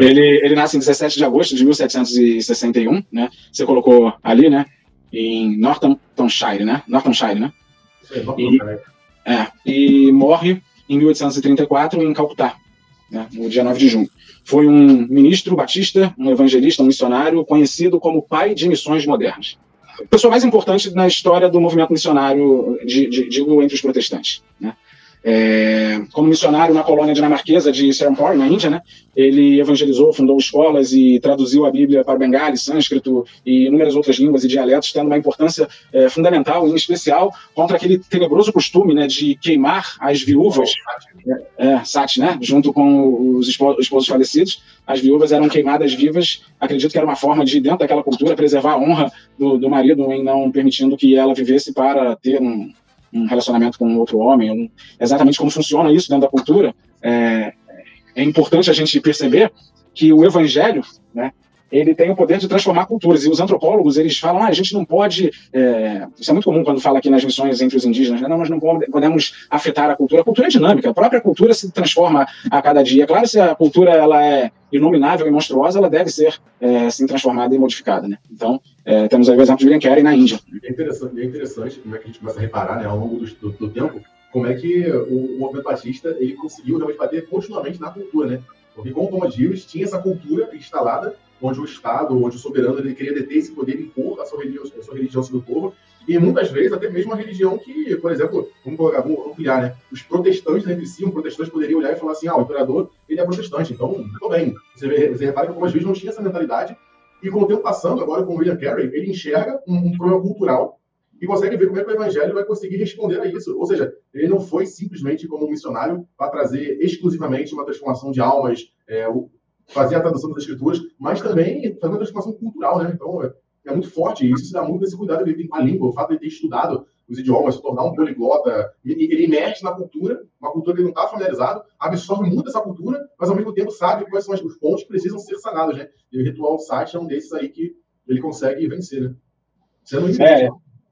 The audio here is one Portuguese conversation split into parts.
Ele nasce em 17 de agosto de 1761, né? Você colocou ali, né? Em Northamptonshire, né? E morre em 1834 em Calcutá, né? No dia 9 de junho. Foi um ministro batista, um evangelista, um missionário, conhecido como pai de missões modernas. A pessoa mais importante na história do movimento missionário, digo, entre os protestantes, né? Como missionário na colônia dinamarquesa de Serampore, na Índia, né, ele evangelizou, fundou escolas e traduziu a Bíblia para o bengali, sânscrito e inúmeras outras línguas e dialetos, tendo uma importância fundamental, em especial, contra aquele tenebroso costume, né, de queimar as viúvas, sati, né, junto com os esposos falecidos. As viúvas eram queimadas vivas. Acredito que era uma forma de, dentro daquela cultura, preservar a honra do marido, em não permitindo que ela vivesse para ter um relacionamento com outro homem. Exatamente como funciona isso dentro da cultura. É importante a gente perceber que o evangelho, né, ele tem o poder de transformar culturas, e os antropólogos, eles falam, a gente não pode, isso é muito comum quando fala aqui nas missões entre os indígenas, né, nós não podemos afetar a cultura é dinâmica, a própria cultura se transforma a cada dia. Claro, se a cultura ela é inominável e monstruosa, ela deve ser sim, transformada e modificada, né? Então, temos aí o exemplo de William Carey na Índia. É interessante como é que a gente começa a reparar, né, ao longo do tempo, como é que o movimento batista ele conseguiu realmente bater continuamente na cultura, né? Porque com o Thomas Hughes tinha essa cultura instalada, onde o Estado, onde o soberano, ele queria deter esse poder, impor a sua religião sobre o povo, e muitas vezes até mesmo uma religião que, por exemplo, vamos ampliar, né? Os protestantes entre si, um protestante poderia olhar e falar assim, o imperador, ele é protestante, então, tudo bem. Você repara que o Thomas Hughes não tinha essa mentalidade, e com o tempo passando, agora com o William Carey, ele enxerga um problema cultural e consegue ver como é que o evangelho vai conseguir responder a isso. Ou seja, ele não foi simplesmente como um missionário para trazer exclusivamente uma transformação de almas, fazer a tradução das escrituras, mas também fazer uma transformação cultural, né? Então, é muito forte, e isso se dá muito desse cuidado que ele tem com a língua, o fato de ele ter estudado os idiomas, se tornar um poliglota, ele emerge na cultura, uma cultura que ele não está familiarizado, absorve muito essa cultura, mas ao mesmo tempo sabe quais são os pontos que precisam ser sanados, né? E o ritual sati é um desses aí que ele consegue vencer, né? Sendo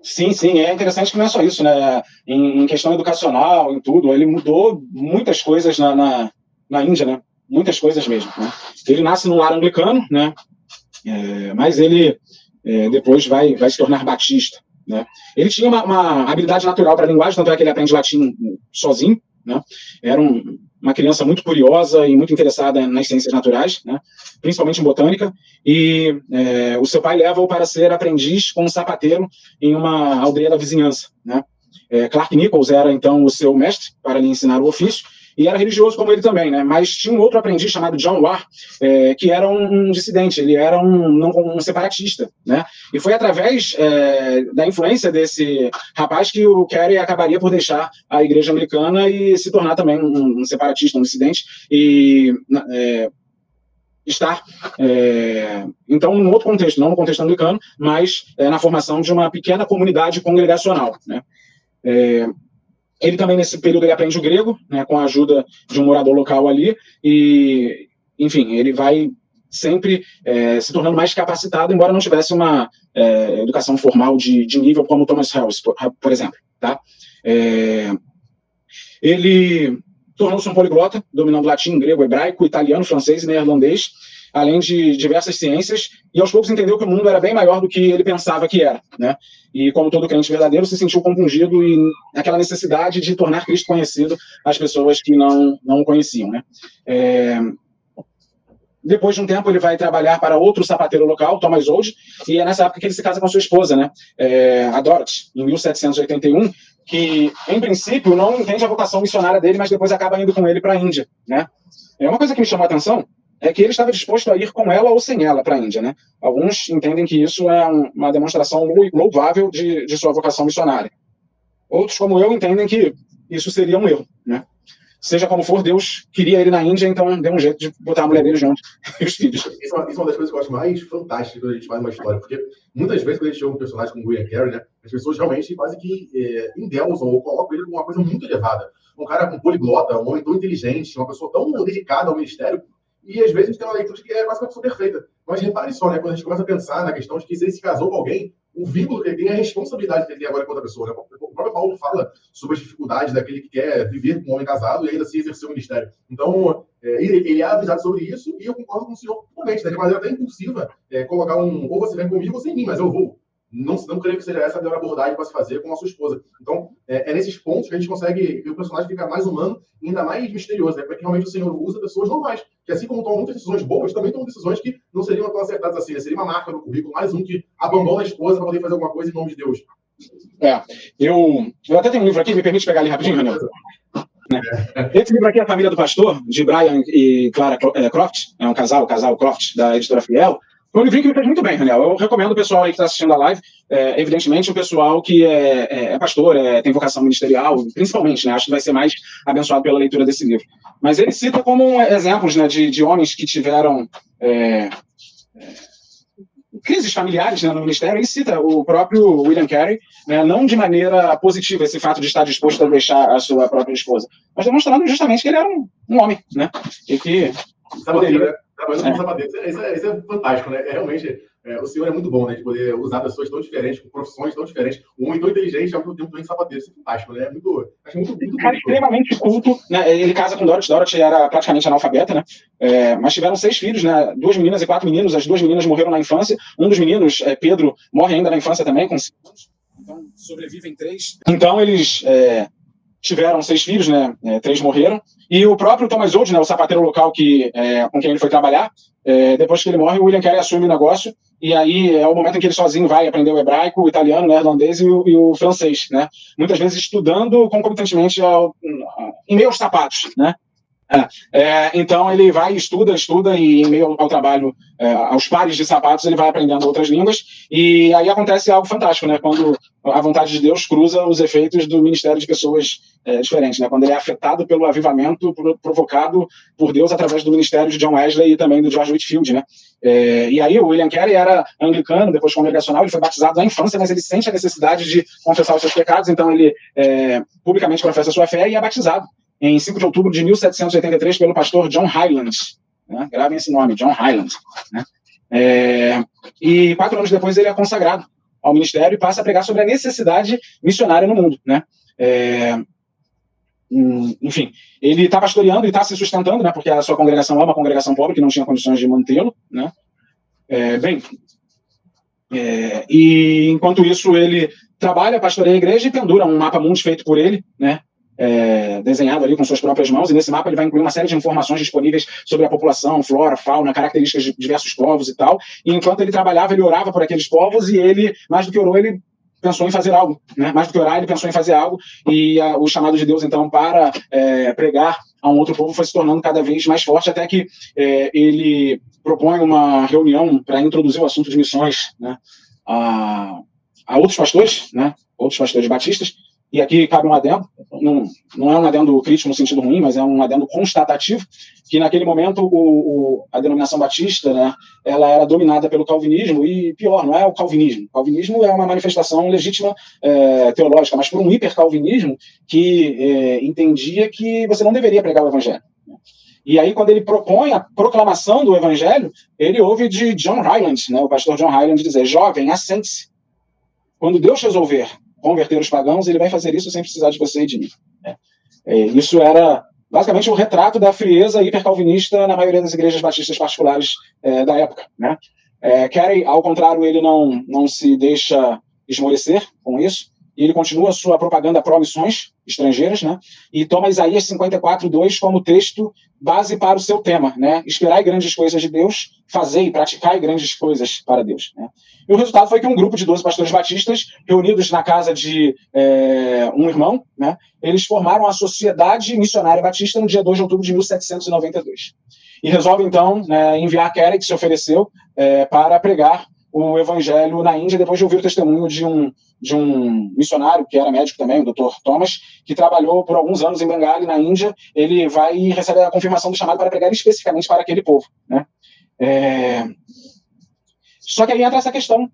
Sim, é interessante que não é só isso, né? Em questão educacional, em tudo, ele mudou muitas coisas na Índia, né? Muitas coisas mesmo, né? Ele nasce num lar anglicano, né? Mas ele depois vai se tornar batista, né? Ele tinha uma habilidade natural para a linguagem, tanto é que ele aprende latim sozinho, né? Era uma criança muito curiosa e muito interessada nas ciências naturais, né? Principalmente em botânica, e o seu pai leva-o para ser aprendiz com um sapateiro em uma aldeia da vizinhança, né? Clark Nichols era, então, o seu mestre para lhe ensinar o ofício, e era religioso como ele também, né? Mas tinha um outro aprendiz chamado John Warr, que era um dissidente, ele era um separatista, né? E foi através da influência desse rapaz que o Carey acabaria por deixar a igreja anglicana e se tornar também um separatista, um dissidente, e estar, então, num outro contexto, não no contexto anglicano, mas na formação de uma pequena comunidade congregacional, né? Ele também, nesse período, ele aprende o grego, né, com a ajuda de um morador local ali, e, enfim, ele vai sempre se tornando mais capacitado, embora não tivesse uma educação formal de nível como Thomas Harris, por exemplo, tá? Ele tornou-se um poliglota, dominando latim, grego, hebraico, italiano, francês e neerlandês, além de diversas ciências, e aos poucos entendeu que o mundo era bem maior do que ele pensava que era, né? E como todo crente verdadeiro, se sentiu compungido e aquela necessidade de tornar Cristo conhecido às pessoas que não o conheciam, né? Depois de um tempo, ele vai trabalhar para outro sapateiro local, Thomas Old, e é nessa época que ele se casa com sua esposa, né? A Dorothy, em 1781, que, em princípio, não entende a vocação missionária dele, mas depois acaba indo com ele para a Índia, né? Uma coisa que me chamou a atenção é que ele estava disposto a ir com ela ou sem ela para a Índia, né? Alguns entendem que isso é uma demonstração louvável de sua vocação missionária. Outros, como eu, entendem que isso seria um erro, né? Seja como for, Deus queria ele na Índia, então deu um jeito de botar a mulher dele junto e os filhos. Isso é uma das coisas que eu acho mais fantásticas quando a gente faz uma história, porque muitas vezes quando a gente chama um personagem como William Carey, né, as pessoas realmente quase que endeusam ou colocam ele como uma coisa muito elevada. Um cara com poliglota, um homem tão inteligente, uma pessoa tão dedicada ao ministério, e às vezes a gente tem uma leitura de que é quase uma pessoa perfeita. Mas repare só, né, quando a gente começa a pensar na questão de que se ele se casou com alguém, o vínculo que ele tem, a responsabilidade que ele tem agora com outra pessoa. Né? O próprio Paulo fala sobre as dificuldades daquele que quer viver com um homem casado e ainda assim exercer o ministério. Então, ele é avisado sobre isso e eu concordo com o senhor totalmente, né? De maneira até impulsiva, colocar ou você vem comigo ou sem mim, mas eu vou. Não creio que seja essa a melhor abordagem para se fazer com a sua esposa. Então, nesses pontos que a gente consegue ver o personagem ficar mais humano e ainda mais misterioso, né? Porque realmente o Senhor usa pessoas normais, que assim como tomam muitas decisões boas, também tomam decisões que não seriam tão acertadas assim, né? Seria uma marca no currículo, mais um que abandona a esposa para poder fazer alguma coisa em nome de Deus. Eu até tenho um livro aqui, me permite pegar ali rapidinho, Raniel? Esse livro aqui é A Família do Pastor, de Brian e Clara Croft, é um casal Croft, da editora Fiel. Foi um livrinho que me fez muito bem, Raniel. Eu recomendo o pessoal aí que está assistindo a live, evidentemente o pessoal que é pastor, tem vocação ministerial, principalmente, né? Acho que vai ser mais abençoado pela leitura desse livro. Mas ele cita como exemplos, né, de homens que tiveram crises familiares, né, no ministério. Ele cita o próprio William Carey, né, não de maneira positiva esse fato de estar disposto a deixar a sua própria esposa, mas demonstrando justamente que ele era um homem, né? E que poderia... Trabalhando com sapateiro. Isso é fantástico, né? Realmente, o senhor é muito bom, né? De poder usar pessoas tão diferentes, com profissões tão diferentes, um homem tão inteligente, ao mesmo tempo também sapateiro. Isso é fantástico, né? Acho muito cara extremamente culto, né? Ele casa com Dorothy. Dorothy era praticamente analfabeta, né? Mas tiveram 6 filhos, né? 2 meninas e 4 meninos. As 2 meninas morreram na infância. Um dos meninos, Pedro, morre ainda na infância também, com 5 anos. Então, sobrevivem 3. Então, eles tiveram 6 filhos, né? 3 morreram. E o próprio Thomas Old, né, o sapateiro local com quem ele foi trabalhar, depois que ele morre, o William Carey assume o negócio, e aí é o momento em que ele sozinho vai aprender o hebraico, o italiano, o neerlandês e o francês, né? Muitas vezes estudando concomitantemente em meio aos sapatos, né? Então ele vai, estuda, e em meio ao trabalho, aos pares de sapatos, ele vai aprendendo outras línguas, e aí acontece algo fantástico, né? Quando a vontade de Deus cruza os efeitos do ministério de pessoas diferentes, né? Quando ele é afetado pelo avivamento provocado por Deus através do ministério de John Wesley e também do George Whitefield, né? E aí o William Carey era anglicano, depois congregacional, ele foi batizado na infância, mas ele sente a necessidade de confessar os seus pecados, então ele publicamente confessa a sua fé e é batizado em 5 de outubro de 1783 pelo pastor John Hyland, né? Gravem esse nome, John Hyland, né? E 4 anos depois ele é consagrado ao ministério e passa a pregar sobre a necessidade missionária no mundo, né? Enfim, ele está pastoreando e está se sustentando, né? Porque a sua congregação é uma congregação pobre que não tinha condições de mantê-lo, né? E enquanto isso ele trabalha, pastoreia a igreja e pendura um mapa mundi feito por ele, né? Desenhado ali com suas próprias mãos, e nesse mapa ele vai incluir uma série de informações disponíveis sobre a população, flora, fauna, características de diversos povos e tal, e enquanto ele trabalhava, ele orava por aqueles povos, e ele, mais do que orou, ele pensou em fazer algo, né? Mais do que orar, ele pensou em fazer algo, e o chamado de Deus, então, para pregar a um outro povo foi se tornando cada vez mais forte, até que ele propõe uma reunião para introduzir o assunto de missões, né, a outros pastores, né, outros pastores batistas. E aqui cabe um adendo, não é um adendo crítico no sentido ruim, mas é um adendo constatativo, que naquele momento a denominação batista, né, ela era dominada pelo calvinismo, e pior, não é o calvinismo. O calvinismo é uma manifestação legítima teológica, mas por um hipercalvinismo que entendia que você não deveria pregar o evangelho. E aí, quando ele propõe a proclamação do evangelho, ele ouve de John Hyland, né, o pastor John Hyland, dizer: jovem, assente-se. Quando Deus resolver converter os pagãos, ele vai fazer isso sem precisar de você e de mim. Isso era basicamente o retrato da frieza hipercalvinista na maioria das igrejas batistas particulares da época, né? Carey, ao contrário, ele não se deixa esmorecer com isso, e ele continua sua propaganda pró-missões estrangeiras, né? E toma Isaías 54:2 como texto base para o seu tema, né? Esperai grandes coisas de Deus, fazei e praticai grandes coisas para Deus, né? E o resultado foi que um grupo de 12 pastores batistas, reunidos na casa de um irmão, né? Eles formaram a Sociedade Missionária Batista no dia 2 de outubro de 1792. E resolve, então, enviar Carey, que se ofereceu, para pregar o evangelho na Índia, depois de ouvir o testemunho de um missionário, que era médico também, o Dr. Thomas, que trabalhou por alguns anos em Bengali, na Índia. Ele vai e recebe a confirmação do chamado para pregar especificamente para aquele povo, né? Só que aí entra essa questão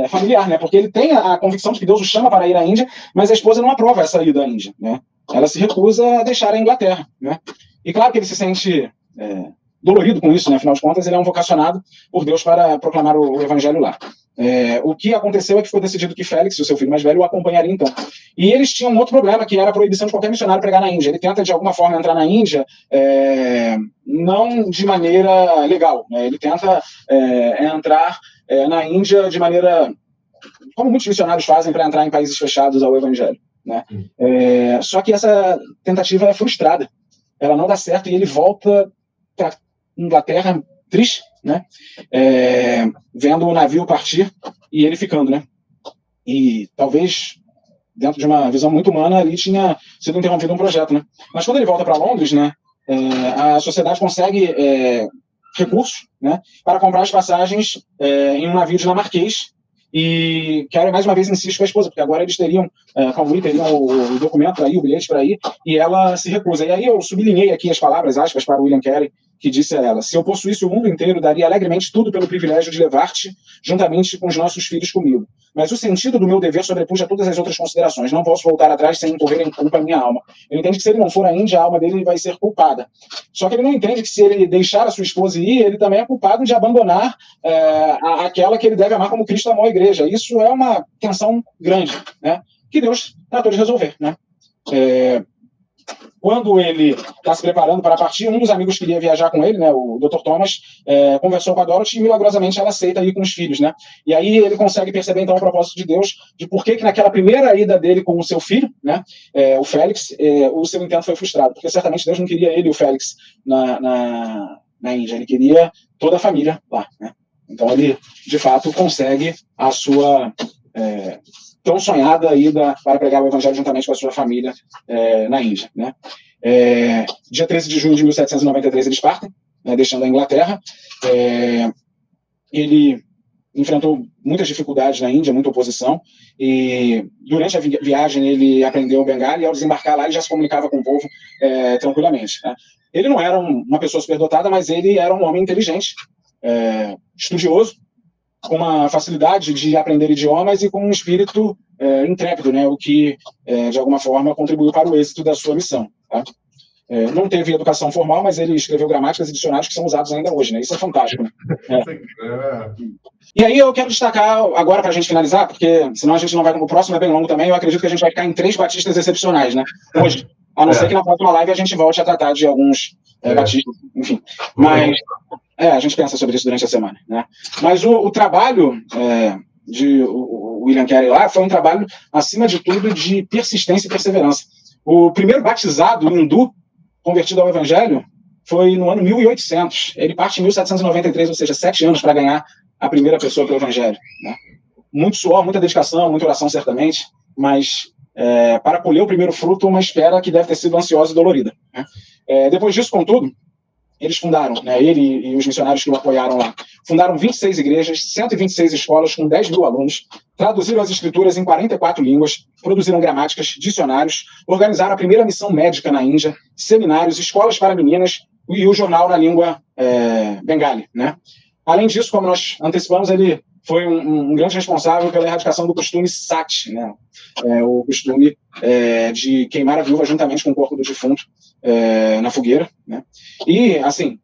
familiar, né? Porque ele tem a convicção de que Deus o chama para ir à Índia, mas a esposa não aprova essa ida à Índia, né? Ela se recusa a deixar a Inglaterra, né? E claro que ele se sente dolorido com isso, né? Afinal de contas, ele é um vocacionado por Deus para proclamar o evangelho lá. O que aconteceu é que foi decidido que Félix, o seu filho mais velho, o acompanharia então. E eles tinham um outro problema, que era a proibição de qualquer missionário pregar na Índia. Ele tenta, de alguma forma, entrar na Índia, não de maneira legal, né? Ele tenta entrar na Índia de maneira, como muitos missionários fazem para entrar em países fechados ao evangelho, né? Só que essa tentativa é frustrada. Ela não dá certo e ele volta para Inglaterra triste, né? Vendo o navio partir e ele ficando, né? E talvez, dentro de uma visão muito humana, ali tinha sido interrompido um projeto, né? Mas quando ele volta para Londres, né, a sociedade consegue recursos, né, para comprar as passagens em um navio dinamarquês. E Carey, mais uma vez, insiste com a esposa, porque agora eles teriam, teriam o documento para ir, o bilhete para ir, e ela se recusa. E aí eu sublinhei aqui as palavras, aspas, para William Carey, que disse a ela: se eu possuísse o mundo inteiro, daria alegremente tudo pelo privilégio de levar-te juntamente com os nossos filhos comigo. Mas o sentido do meu dever sobrepuja todas as outras considerações. Não posso voltar atrás sem incorrer em culpa a minha alma. Ele entende que se ele não for à Índia, a alma dele vai ser culpada. Só que ele não entende que se ele deixar a sua esposa ir, ele também é culpado de abandonar aquela que ele deve amar como Cristo amou a igreja. Isso é uma tensão grande, né, que Deus tratou de resolver, né? Quando ele está se preparando para partir, um dos amigos que iria viajar com ele, né, o Dr. Thomas, conversou com a Dorothy e milagrosamente ela aceita ir com os filhos, né? E aí ele consegue perceber então o propósito de Deus, de por que naquela primeira ida dele com o seu filho, né, o Félix, o seu intento foi frustrado, porque certamente Deus não queria ele e o Félix na Índia, ele queria toda a família lá, né? Então ele, de fato, consegue a sua tão sonhada ida para pregar o evangelho juntamente com a sua família na Índia, né? Dia 13 de junho de 1793 eles partem, né, deixando a Inglaterra. Ele enfrentou muitas dificuldades na Índia, muita oposição, e durante a viagem ele aprendeu o Bengali, e ao desembarcar lá ele já se comunicava com o povo tranquilamente, né? Ele não era uma pessoa superdotada, mas ele era um homem inteligente, estudioso, com uma facilidade de aprender idiomas e com um espírito intrépido, né, o que, de alguma forma, contribuiu para o êxito da sua missão, tá? Não teve educação formal, mas ele escreveu gramáticas e dicionários que são usados ainda hoje, né? Isso é fantástico, né? E aí eu quero destacar, agora para a gente finalizar, porque senão a gente não vai... O próximo é bem longo também, eu acredito que a gente vai ficar em 3 batistas excepcionais, né? Hoje. A não ser que na próxima live a gente volte a tratar de alguns batistas, enfim. Mas... a gente pensa sobre isso durante a semana, né? Mas o trabalho de William Carey lá foi um trabalho, acima de tudo, de persistência e perseverança. O primeiro batizado hindu convertido ao evangelho foi no ano 1800. Ele parte em 1793, ou seja, 7 anos para ganhar a primeira pessoa para o evangelho, né? Muito suor, muita dedicação, muita oração, certamente, mas para colher o primeiro fruto, uma espera que deve ter sido ansiosa e dolorida, né? Depois disso, contudo, eles fundaram, né, ele e os missionários que o apoiaram lá, fundaram 26 igrejas, 126 escolas com 10 mil alunos, traduziram as escrituras em 44 línguas, produziram gramáticas, dicionários, organizaram a primeira missão médica na Índia, seminários, escolas para meninas e o jornal na língua bengali, né? Além disso, como nós antecipamos, ele foi um grande responsável pela erradicação do costume sati, né? O costume de queimar a viúva juntamente com o corpo do defunto na fogueira, né? E, assim,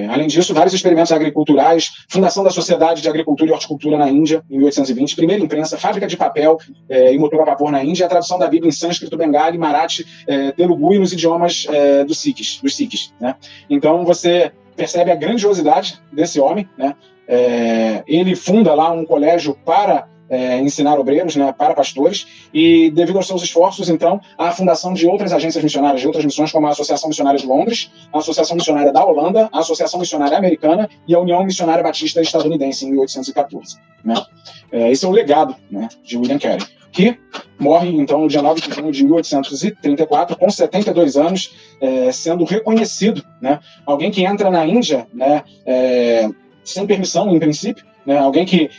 além disso, vários experimentos agriculturais, fundação da Sociedade de Agricultura e Horticultura na Índia, em 1820, primeira imprensa, fábrica de papel e motor a vapor na Índia, a tradução da Bíblia em sânscrito, bengali, marathi, telugu e nos idiomas dos Sikhs, né? Então, você percebe a grandiosidade desse homem, né? Ele funda lá um colégio para ensinar obreiros, né, para pastores, e devido aos seus esforços, então, a fundação de outras agências missionárias, de outras missões, como a Associação Missionária de Londres, a Associação Missionária da Holanda, a Associação Missionária Americana e a União Missionária Batista Estadunidense, em 1814. Né? Esse é o legado, né, de William Carey, que morre, então, no dia 9 de junho de 1834, com 72 anos, sendo reconhecido, né, alguém que entra na Índia, né, sem permissão, em princípio, né, alguém que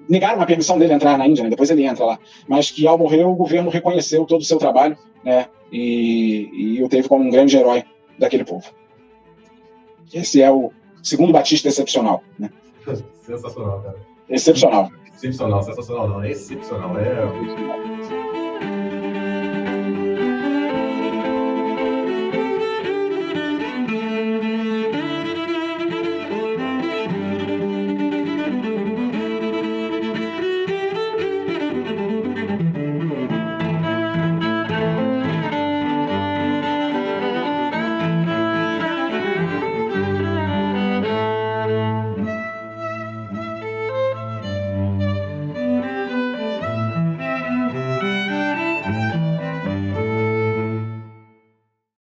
negaram a permissão dele entrar na Índia, né? Depois ele entra lá, mas que ao morrer o governo reconheceu todo o seu trabalho, né? E o teve como um grande herói daquele povo. Esse é o segundo batista excepcional, né? Sensacional, cara. Excepcional. Excepcional, sensacional não, é excepcional.